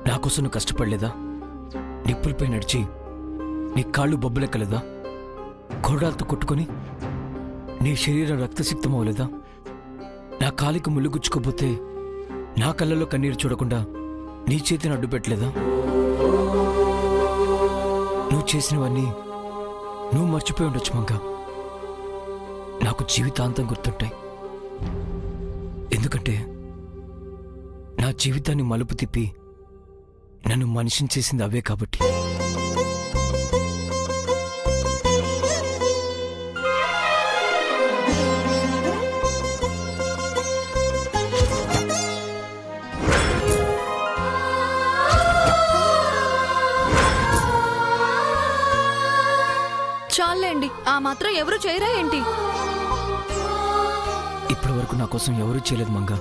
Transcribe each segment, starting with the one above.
నాకోసం నువ్వు కష్టపడలేదా? నిప్పులపై నడిచి నీ కాళ్ళు బొబ్బలెక్కలేదా? కొరడాలతో కొట్టుకొని నీ శరీరం రక్తసిక్తం అవ్వలేదా? నా కాలికి ముళ్ళు గుచ్చుకోపోతే నా కళ్ళలో కన్నీరు చూడకుండా నీ చేతిని అడ్డు పెట్టలేదా? నువ్వు చేసినవన్నీ నువ్వు మర్చిపోయి ఉండొచ్చు మంగ. నాకు జీవితాంతం గుర్తుంటాయి. ఎందుకంటే నా జీవితాన్ని మలుపు తిప్పి నన్ను మనిషిని చేసింది అవే కాబట్టి. చాలండి, ఆ మాత్రం ఎవరు చేయరా ఏంటి? ఇప్పటి వరకు నా కోసం ఎవరూ చేయలేదు మంగ.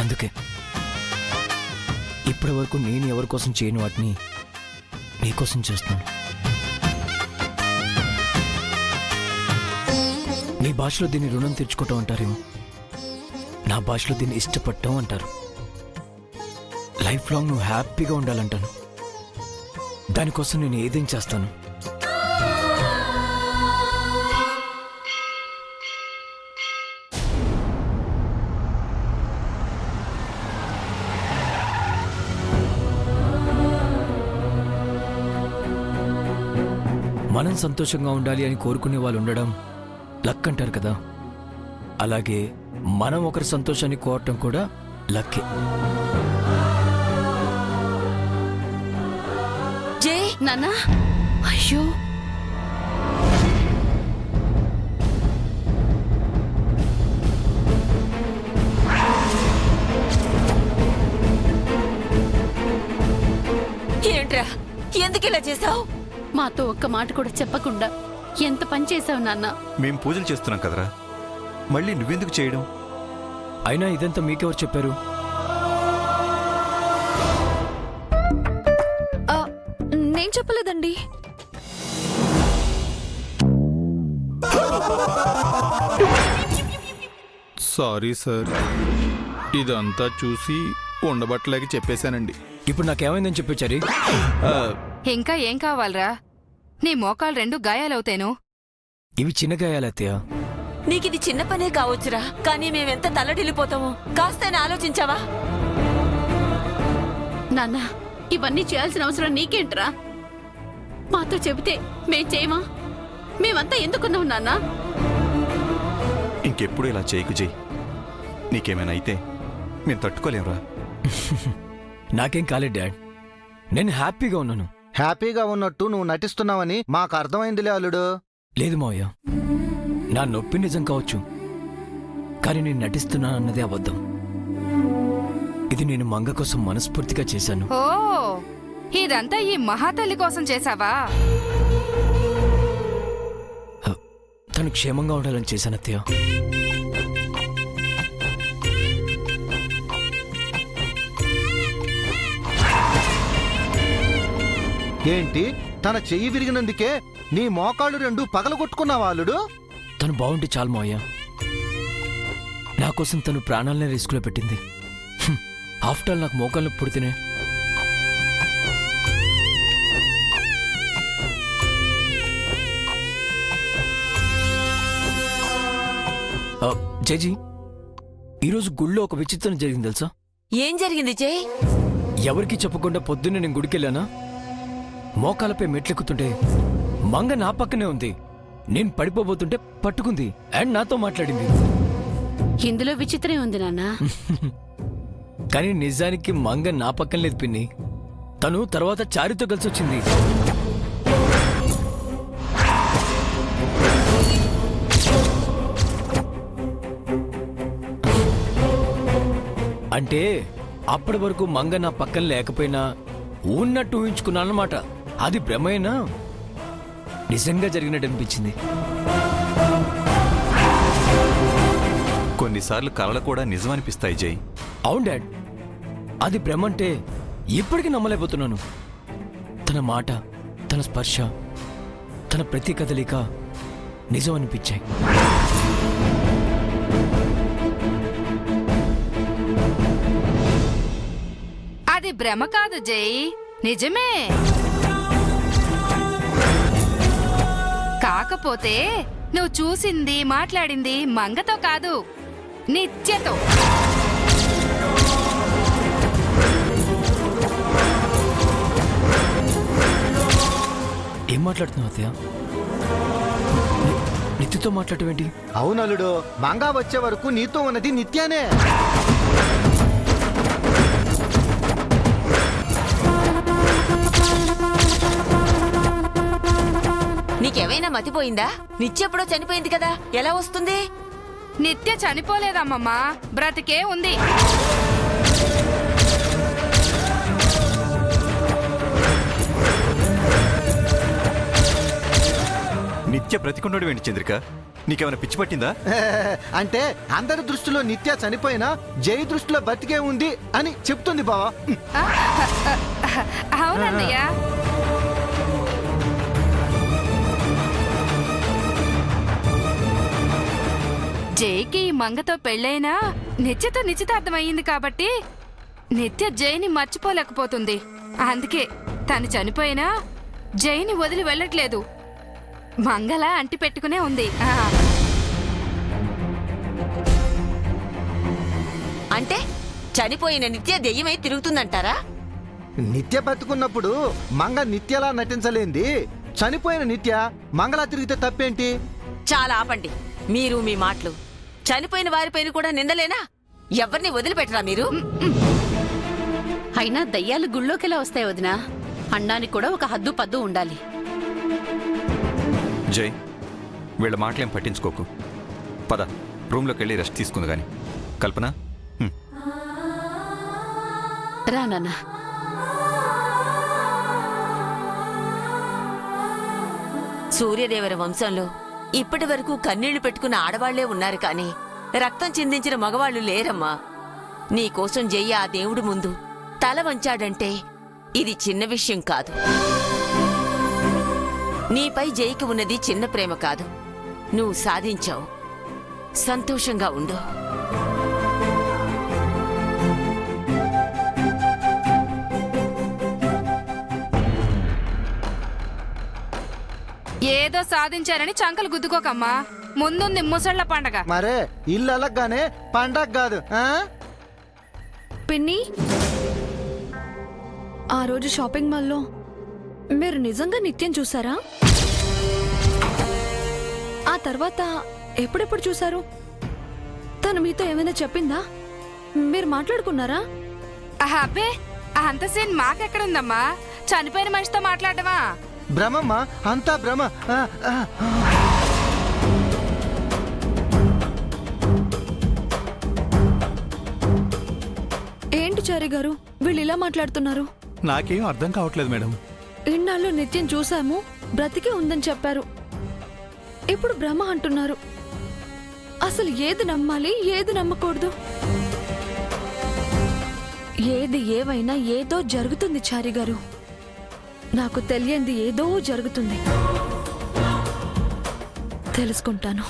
అందుకే ఇప్పటి వరకు నేను ఎవరి కోసం చేయని వాటిని నీకోసం చేస్తున్నాను. నీ భాషలో దీన్ని రుణం తీర్చుకోవటం అంటారేమో, నా భాషలో దీన్ని ఇష్టపడటం అంటారు. లైఫ్ లాంగ్ నువ్వు హ్యాపీగా ఉండాలంటాను. దానికోసం నేను ఏదేం చేస్తాను. మనం సంతోషంగా ఉండాలి అని కోరుకునే వాళ్ళు ఉండడం లక్ అంటారు కదా, అలాగే మనం ఒకరి సంతోషాన్ని కోరటం కూడా లక్కే. జై నాన్న, అయ్యో ఏంట్రా, ఎందుకు ఇలా చేసావు? మాతో ఒక్క మాట కూడా చెప్పకుండా ఎంత పని చేసావు నాన్న. మేం పూజలు చేస్తున్నాం కదరా, మళ్ళీ నువ్వెందుకు చేయడం? అయినా ఇదంతా మీకెవరు చెప్పారు? నేను చెప్పలేదండి. సారీ సార్, ఇదంతా చూసి ఉండబట్టలేక చెప్పేశానండి. ఇప్పుడు నాకేమైందని చెప్పొచ్చారు? ఇంకా ఏం కావాలరా? నీ మోకాలు 2 గాయాలవుతాను. ఇవి చిన్న గాయాలత్తయ్య. నీకిది చిన్న పనే కావచ్చురా, కానీ మేమెంత తల్లడిల్లిపోతామో కాస్తైనా ఆలోచించావా? నాన్న, ఇవన్నీ చేయాల్సిన అవసరం నీకేంట్రా? మాతో చెబితే మేం చేయమా? మేమంతా ఎందుకున్నాం నాన్న? ఇంకెప్పుడు ఇలా చేయకు జై. నీకేమైనా అయితే మేము తట్టుకోలేంరా. నాకేం కాలేదు డాడ్, నేను హ్యాపీగా ఉన్నాను. హ్యాపీగా ఉన్నట్టు నువ్వు నటిస్తున్నావని మాకు అర్థమైందిలే అల్లుడు. లేదు మావయ్య, నా నొప్పి నిజం కావచ్చు, కానీ నేను నటిస్తున్నాను అన్నదే అబద్ధం. ఇది నేను మంగ కోసం మనస్ఫూర్తిగా చేశాను. ఓ, ఇదంతా ఈ మహాతల్లి కోసం చేశావా? తను క్షేమంగా ఉండాలని చేశాను అత్తయ్య. ఏంటి, తన చెయ్యి విరిగినందుకే నీ మోకాళ్ళు 2 పగలగొట్టుకున్నావా అల్లుడు? తను బాగుంటే చాలు మావయ్య. నా కోసం తను ప్రాణాలనే రిస్కులో పెట్టింది. ఆఫ్టర్ ఆల్ నాకు మోకాళ్ళు పుడితేనే. జేజీ, ఈరోజు గుళ్ళో ఒక విచిత్రం జరిగింది తెలుసా? ఏం జరిగింది జై? ఎవరికి చెప్పకుండా పొద్దున్నే నేను గుడికెళ్ళానా, మోకాలపై మెట్లెక్కుతుంటే మంగ నా పక్కనే ఉంది. నేను పడిపోబోతుంటే పట్టుకుంది అండ్ నాతో మాట్లాడింది. ఇందులో విచిత్రం ఉంది నాన్న. కానీ నిజానికి మంగ నా పక్కన లేదు పిన్ని. తను తర్వాత చారితో కలిసి వచ్చింది. అంటే అప్పటి వరకు మంగ నా పక్కన లేకపోయినా ఉన్నట్టు ఊహించుకున్నానమాట. అది భ్రమైనా నిజంగా జరిగినట్టు అనిపించింది. కొన్నిసార్లు కలలు కూడా నిజమనిపిస్తాయి జై. అవును డాడ్, అది భ్రమంటే ఇప్పటికీ నమ్మలేకపోతున్నాను. తన మాట, తన స్పర్శ, తన ప్రతి కదలిక నిజం అనిపించాయి. భ్రమ కాదు జై, నిజమే. కాకపోతే నువ్వు చూసింది మాట్లాడింది మంగతో కాదు, నిత్యతో. ఏం మాట్లాడుతున్నావు అత్తయ్య? నిత్యతో మాట్లాడటం ఏంటి? అవునలుడు, మంగా వచ్చే వరకు నీతో ఉన్నది నిత్యానే. నీకేమైనా మతిపోయిందా? నిత్యెప్పుడో చనిపోయింది కదా, ఎలా వస్తుంది? నిత్య చనిపోలేదమ్మమ్మా, బ్రతికే ఉంది. నిత్య బ్రతికుండడు ఏంటి చంద్రిక? నీకేమైనా పిచ్చి పట్టిందా? అంటే అందరి దృష్టిలో నిత్య చనిపోయినా జై దృష్టిలో బతికే ఉంది అని చెప్తుంది బావా. అవునన్నయ్య. జైకి మంగతో పెళ్ళైనా నిత్యతో నిశ్చితార్థమయ్యింది కాబట్టి నిత్య జైని మర్చిపోలేకపోతుంది. అందుకే తను చనిపోయినా జైని వదిలి వెళ్ళట్లేదు, మంగళ అంటి పెట్టుకునే ఉంది. అంటే చనిపోయిన నిత్య దెయ్యమై తిరుగుతుందంటారా? నిత్య బతుకున్నప్పుడు మంగ నిత్యలా నటించలేంది, చనిపోయిన నిత్య మంగళ తిరిగితే తప్పేంటి? చాలా ఆపండి మీరు మీ మాటలు. చనిపోయిన వారిపైన కూడా నిందలేనా? ఎవరిని వదిలిపెట్టరా మీరు? అయినా దయ్యాలు గుళ్ళోకెలా వస్తాయి వదినా? అన్నానికి కూడా ఒక హద్దు పద్దు ఉండాలి. జై, వీళ్ళ మాటలేం పట్టించుకోకు. పద, రూమ్లోకి వెళ్ళి రెస్ట్ తీసుకుంది గాని. కల్పన, రా నాన్న. సూర్యదేవర వంశంలో ఇప్పటి వరకు కన్నీళ్లు పెట్టుకున్న ఆడవాళ్లే ఉన్నారు కానీ రక్తం చిందించిన మగవాళ్లు లేరమ్మా. నీకోసం జయ్య ఆ దేవుడి ముందు తల వంచాడంటే ఇది చిన్న విషయం కాదు. నీపై జైకి ఉన్నది చిన్న ప్రేమ కాదు, నువ్వు సాధించావు. సంతోషంగా ఉండు. ఏదో సాధించారని చంకలు గుద్దుకోకమ్మా, ముందుంది ముసళ్ల పండగ. మరే ఇల్లు అలగ్గానే పండగ కాదు. పిన్ని, ఆ రోజు షాపింగ్ మాల్లో మీరు నిజంగా నిత్యం చూసారా? ఆ తర్వాత ఎప్పుడెప్పుడు చూసారు? తను మీతో ఏమైనా చెప్పిందా? మీరు మాట్లాడుకున్నారా? అబ్బే, అంత సీన్ మాకెక్కడుందమ్మా, చనిపోయిన మనిషితో మాట్లాడమా? భ్రమమ్మా, అంతా భ్రమ. ఏంటి చారి గారు వీళ్ళు ఇలా మాట్లాడుతున్నారు? నాకేం అర్థం కావట్లేదు మేడం. ఇన్నాళ్ళు నిత్యం చూసాము, బ్రతికే ఉందని చెప్పారు, ఇప్పుడు భ్రమ అంటున్నారు. అసలు ఏది నమ్మాలి, ఏది నమ్మకూడదు? ఏది ఏవైనా ఏదో జరుగుతుంది చారి గారు. నాకు తెలియంది ఏదో జరుగుతుంది, తెలుసుకుంటాను.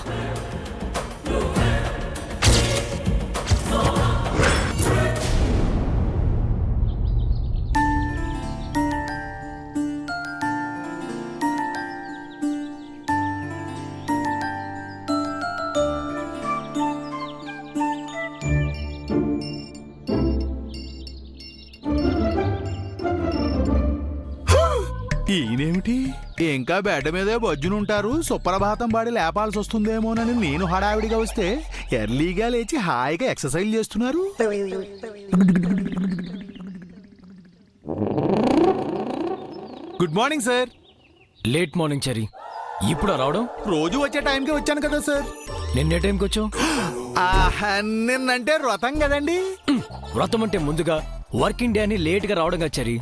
ఈయనేమిటి ఇంకా బెడ్ మీదే బజ్జునుంటారు, సుప్రభాతం పాడి లేపాల్సి వస్తుందేమోనని నేను హడావిడిగా వస్తే ఎర్లీగా లేచి హాయిగా ఎక్సర్సైజ్ చేస్తున్నారు. Good morning sir. Late morning Chari, ఇప్పుడు రావడం? రోజు వచ్చే టైంకి వచ్చాను కదా సార్. నిన్నే టైంకి వచ్చావు? నిన్నంటే వ్రతం కదండి. వ్రతం అంటే ముందుగా వర్కింగ్ డే అని లేట్గా రావడం కదా చరి.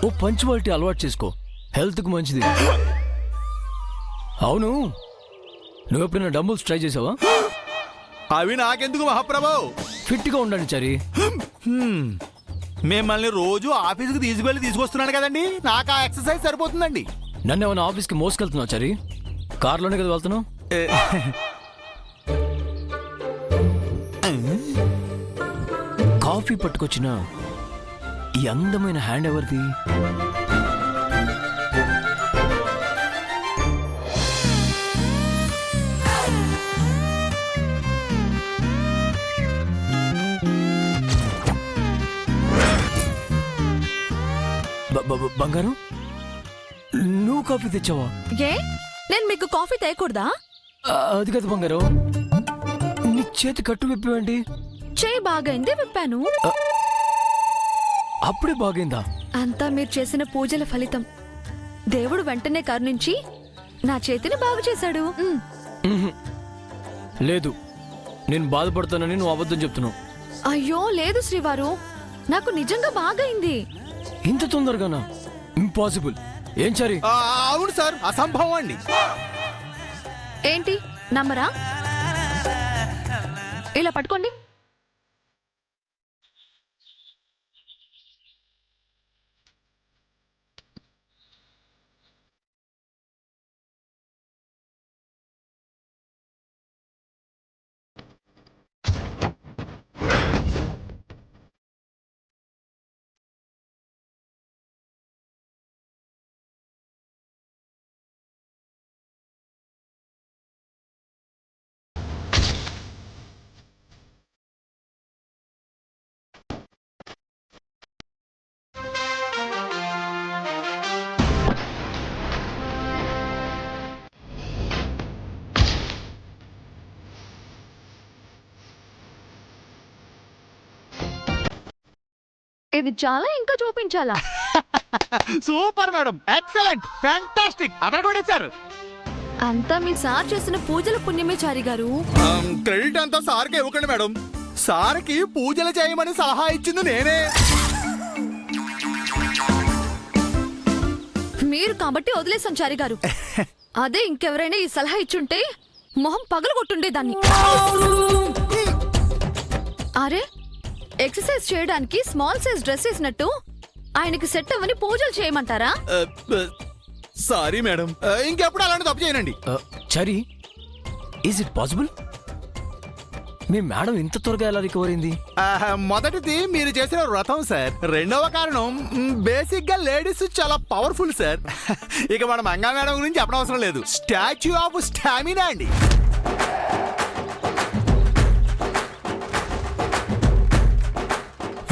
ఓ పంచువాలిటీ అలవాటు చేసుకో, హెల్త్కు మంచిది. అవును, నువ్వెప్పుడైనా డంబుల్స్ ట్రై చేసావా? అవి నాకెందుకు మహాప్రభు? ఫిట్గా ఉండండి చరి. మిమ్మల్ని రోజు ఆఫీస్కి తీసుకెళ్ళి తీసుకొస్తున్నాను కదండి, నాకు ఆ ఎక్సర్సైజ్ సరిపోతుందండి. నన్ను ఏమైనా ఆఫీస్కి మోసుకెళ్తున్నావు చరి? కార్లోనే కదా వెళ్తున్నావు? కాఫీ పట్టుకొచ్చిన ఈ అందమైన హ్యాండ్ ఎవరిది? బంగారం, నువ్వు కాఫీ తెచ్చావా? ఏ నేను మీకు కాఫీ తేయకూడదా? అది కదా బంగారం, నీ చేతి కట్టు విప్పేవండి. చేయి బాగైంది విప్పాను. అప్పుడే బాగైందా? అంతా మీరు చేసిన పూజల ఫలితం. దేవుడు వెంటనే కరుణించి నా చేతిని బాగు చేశాడు. లేదు, నేను బాధపడతానని నువ్వు అబద్ధం చెప్తున్నావు. అయ్యో లేదు శ్రీవారు, నాకు నిజంగా బాగైంది. ఇంత తొందరగానా? ఇంపాసిబుల్. ఏం చారి? అవును సార్, అసంభవం అండి. ఏంటి నమ్మరా? ఇలా పట్టుకోండి. ఇది చాలా ఇంకా చూపించాలా? సూపర్ మేడం, ఎక్సలెంట్, ఫ్యాంటాస్టిక్, అదరగొట్టేశారు. అంతా మీ సార్ చేసిన పూజల పుణ్యమే చారి గారు. క్రెడిట్ అంతా సార్కి ఇవ్వకండి మేడం. సార్కి పూజలు చేయమని సలహా ఇచ్చింది నేనే. మీరు కాబట్టి వదిలేసాం చారి గారు. అదే ఇంకెవరైనా ఈ సలహా ఇచ్చుంటే మొహం పగలగొట్టుండేదాన్ని. అరే, ఎక్సర్సైజ్ చేయడానికి స్మాల్ సైజ్ డ్రెస్ వేసినట్టు ఆయనకి సెట్ అవ్వని పూజలు చేయమంటారా? సారీ మేడం, ఇంకెప్పుడు అలాంటి తప్పు చేయనండి. Chari, is it possible? మీ మేడం ఇంత త్వరగా ఎలా రికవర్ అయింది? మొదటిది మీరు చేసిన వ్రతం సార్. రెండవ కారణం బేసిక్ గా లేడీస్ చాలా పవర్ఫుల్ సార్. ఇక మన మంగా మేడం గురించి చెప్పనవసరం లేదు. స్టాచ్యూ ఆఫ్ స్టామినా అండి.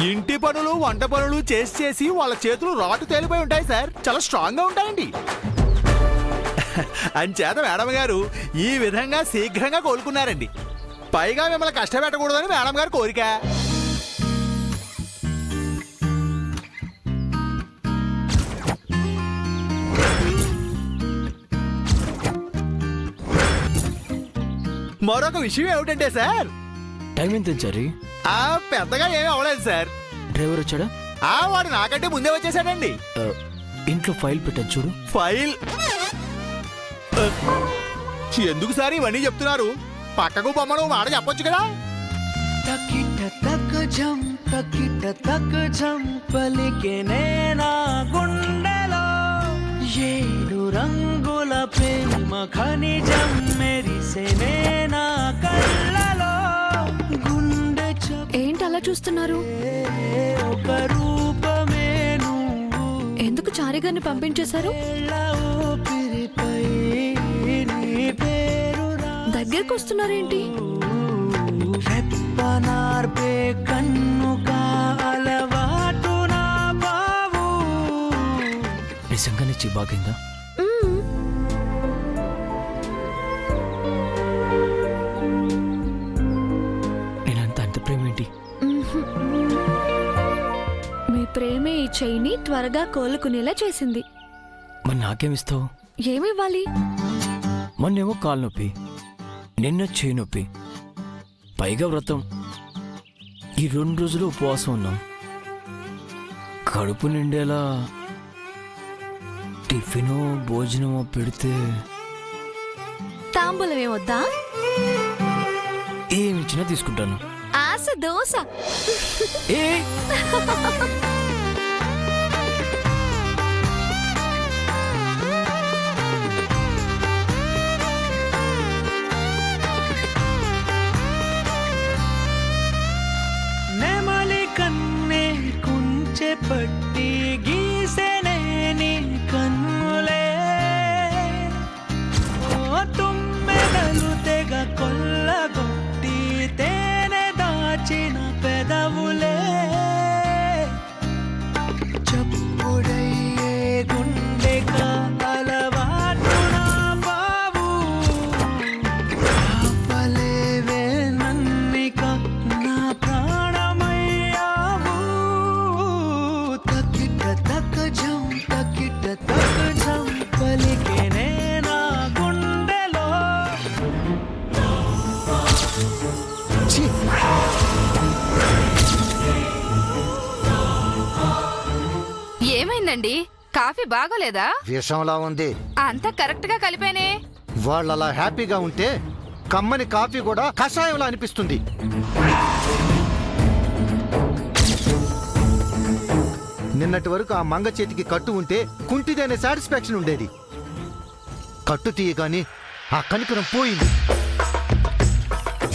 ఇంటి పనులు వంట పనులు చేసి చేసి వాళ్ళ చేతులు రాటు తేలిపోయి ఉంటాయి సార్. చాలా స్ట్రాంగ్ గా ఉంటాయండి. అంచేత మేడం గారు ఈ విధంగా శీఘ్రంగా కోలుకున్నారండి. పైగా మిమ్మల్ని కష్టపెట్టకూడదని మేడం గారు కోరిక. మరొక విషయం ఏమిటంటే సార్, టైం ఎంత చారి? పెద్దగా ఏమీ అవ్వలేదు సార్. డ్రైవర్ వచ్చాడా? వాడు నాకంటే ముందే వచ్చేసాడండి. ఇంట్లో ఫైల్ పెట్టచ్చు చూడు. ఫైల్ ఎందుకు సార్ ఇవన్నీ చెప్తున్నారు? పక్కకు బొమ్మను మాట చెప్పొచ్చు కదా. తకిట తక జం పలికెనే నా గుండెలో ఏడు రంగుల ప్రేమ ఖనిజం మెరిసెనే నా కళ్ళలో. గుండె ఏంటి అలా చూస్తున్నారు? ఒక రూపమే నువ్వు. ఎందుకు చారి గారిని పంపించేశారు? ఊపిరిపై నీ పేరు దగ్గరకు వస్తున్నారేంటి? రెప్పనార్పే కన్నుగా అలవాటు నా బావు. నిజంగానే చి బాగైందా? నేనంత అంత ప్రేమ ఏంటి? మీ ప్రేమే ఈ చెయ్యిని త్వరగా కోలుకునేలా చేసింది. మరి నాకేమిస్తావు? ఏమివ్వాలి? మొన్నేమో కాలు నొప్పి, నిన్న చేయి నొప్పి, పైగా వ్రతం. ఈ 2 రోజులు ఉపవాసం ఉన్నాం. కడుపు నిండేలా టిఫినో భోజనమో పెడితే తాంబూలం ఏమొద్దా? ఏమిచ్చినా తీసుకుంటాను. ఆశ దోశ. ఏ నెమలి కన్నే కుంచె పడి బట్టి గీసెనే నీ కన్నులే ఓ తుమ్మెదలు తెగ కొల్లగొట్టి తేనె దాచిన పెదవులే చప్పుడయ్యే గుండె అలవాటున బావు ఆపలేవే నన్నిక నా ప్రాణమయ్యావు తకిట తక జం పలికెనే నా గుండెలో ఏమైందండి? కాఫీ బాగోలేదా? విషంలా ఉంది. అంతా కరెక్ట్ గా కలిపేనే. వాళ్ళలా హ్యాపీగా ఉంటే కమ్మని కాఫీ కూడా కషాయంలా అనిపిస్తుంది. నిన్నటి వరకు ఆ మంగ చేతికి కట్టు ఉంటే కుంటిదనే సాటిస్ఫాక్షన్ ఉండేది. కట్టు తీయగాని ఆ కనికరం పోయింది.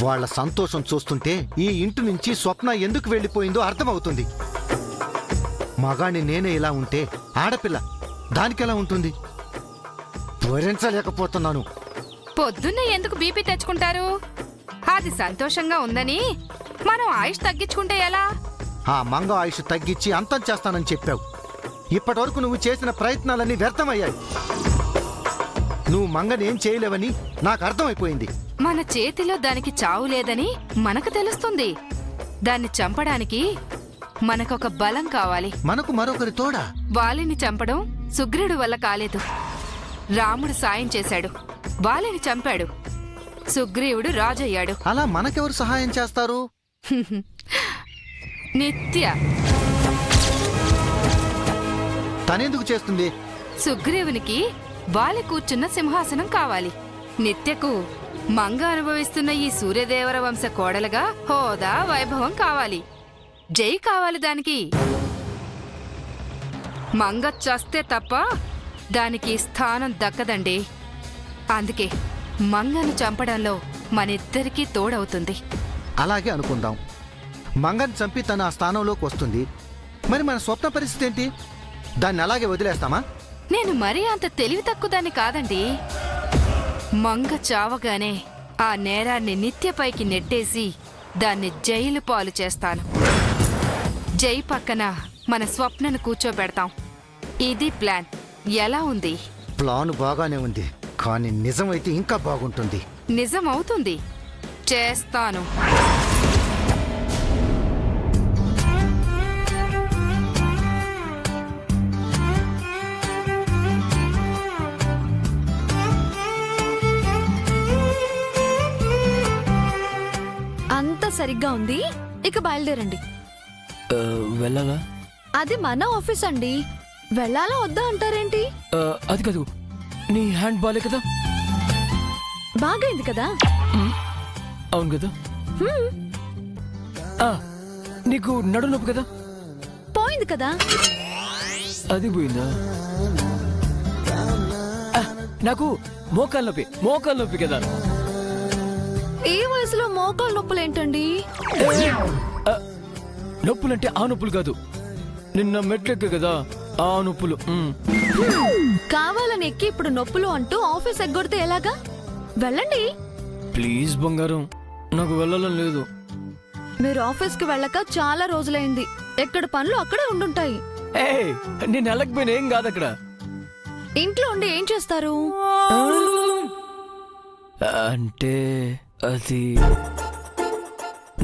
వాళ్ళ సంతోషం చూస్తుంటే ఈ ఇంటి నుంచి స్వప్న ఎందుకు వెళ్ళిపోయిందో అర్థమవుతుంది. మగాణ్ణి నేనే ఇలా ఉంటే ఆడపిల్ల దానికెలా ఉంటుంది? భరించలేకపోతున్నాను. పొద్దున్నే ఎందుకు బీపీ తెచ్చుకుంటారు? అది సంతోషంగా ఉందని మనం ఆయుష్ తగ్గించుకుంటే ఎలా? ఆ మంగ ఆయుష్ తగ్గించి అంతం చేస్తానని చెప్పావు. ఇప్పటివరకు నువ్వు చేసిన ప్రయత్నాలన్నీ వ్యర్థమయ్యాయి. నువ్వు మంగని ఏం చేయలేవని నాకు అర్థమైపోయింది. మన చేతిలో దానికి చావు లేదని మనకు తెలుస్తుంది. దాన్ని చంపడానికి మనకొక బలం కావాలి. మనకు మరొకరి తోడా? వాలిని చంపడం సుగ్రీవుడి వల్ల కాలేదు. రాముడు సాయం చేశాడు, వాలిని చంపాడు. సుగ్రీవుడు రాజయ్యాడు. అలా మనకెవరు సహాయం చేస్తారు? నిత్య. తనెందుకు చేస్తుంది? సుగ్రీవునికి వాలి కూర్చున్న సింహాసనం కావాలి. నిత్యకు మంగ అనుభవిస్తున్న ఈ సూర్యదేవర వంశ కోడలుగా హోదా వైభవం కావాలి. జై కావాలి దానికి. మంగ చస్తే తప్ప దానికి స్థానం దక్కదండి. అందుకే మంగను చంపడంలో మనిద్దరికీ తోడవుతుంది. అలాగే అనుకుందాం. మంగని చంపి తన ఆ స్థానంలోకి వస్తుంది. మరి మన స్వప్న పరిస్థితి ఏంటి? దాన్ని అలాగే వదిలేస్తామా? నేను మరీ అంత తెలివి తక్కువదాన్ని కాదండి. మంగ చావగానే ఆ నేరాన్ని నిత్యపైకి నెట్టేసి దాన్ని జైలు పాలు చేస్తాను. జై పక్కన మన స్వప్నను కూర్చోబెడతాం. ఇది ప్లాన్. ఎలా ఉంది? ప్లాన్ బాగానే ఉంది, కానీ నిజమైతే ఇంకా బాగుంటుంది. నిజమవుతుంది. చేస్తాను. అంతా సరిగ్గా ఉంది. ఇక బయలుదేరండి. వెళ్ళాలా? అది మన ఆఫీస్ అండి. వెళ్ళాలా వద్దా అంటారేంటి? అది కాదు, నీ హ్యాండ్ బాలే కదా. బాగైంది కదా? అవును కదా. నీకు నడు నొప్పి కదా. పోయింది కదా. అది పోయిందా? నాకు మోకాలు నొప్పి కదా. ఈ వయసులో మోకాలు నొప్పులేంటండి? నొప్పులంటే ఆ నొప్పులు కాదు, నిన్న మెట్లెక్క కదా ఆ నొప్పులు. కావాలని ఎక్కి ఇప్పుడు నొప్పులు అంటూ ఆఫీస్ ఎగ్గొడితే ఎలాగా? వెళ్ళండి ప్లీజ్ బంగారం, నాకు వెళ్ళాలని లేదు. మీరు ఆఫీస్కి వెళ్ళక చాలా రోజులైంది. ఎక్కడ పనులు అక్కడే ఉండుంటాయి. నేను వెళ్ళకపోయినా ఏం కాదు. అక్కడ ఇంట్లో ఉండి ఏం చేస్తారు? అంటే అది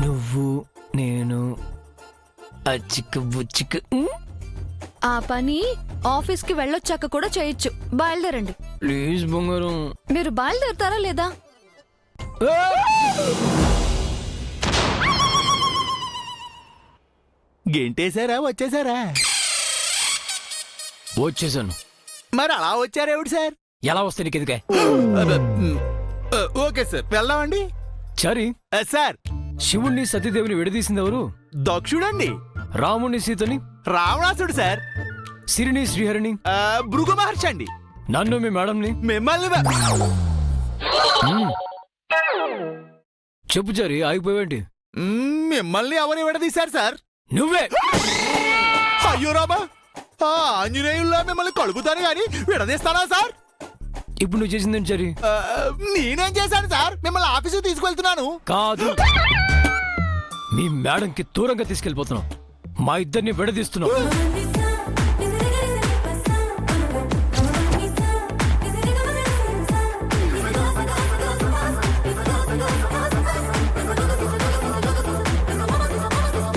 నువ్వు నేను అచ్చిక్కు బుచ్చిక్కు. ఆ పని ఆఫీస్కి వెళ్ళొచ్చాక కూడా చేయొచ్చు. బయలుదేరండి ప్లీజ్ బంగారం. మీరు బయలుదేరుతారా లేదా? గెంటేశారా? వచ్చేసారా? వచ్చేసాను. మరి అలా వచ్చారేమిటి సార్? ఎలా వస్తే నీకు ఎదుగా? ఓకే సార్, వెళ్దామండి. సరే సార్, శివుణ్ణి సతీదేవిని విడదీసింది ఎవరు? దక్షుడండి. రాముణ్ణి సీతని? రావణాసుడు సార్. సిరిని శ్రీహరిని? భృగు మహర్షి అండి. నన్ను మీ మేడంని? మిమ్మల్ని చెప్పు జారి, ఆగిపోయేంటి? మిమ్మల్ని ఎవరు విడదీశారు సార్? నువ్వే. అయ్యో రామా ఆ ఆంజనేయుల్లా మిమ్మల్ని కలుపుతాను గాని విడదీస్తానా సార్? ఇప్పుడు నువ్వు చేసిందేంటి జరి? నేనేం చేశాను సార్? మిమ్మల్ని ఆఫీసుకు తీసుకెళ్తున్నాను. కాదు, మీ మేడంకి దూరంగా తీసుకెళ్ళిపోతున్నావు, మా ఇద్దరిని విడదీస్తున్నావు.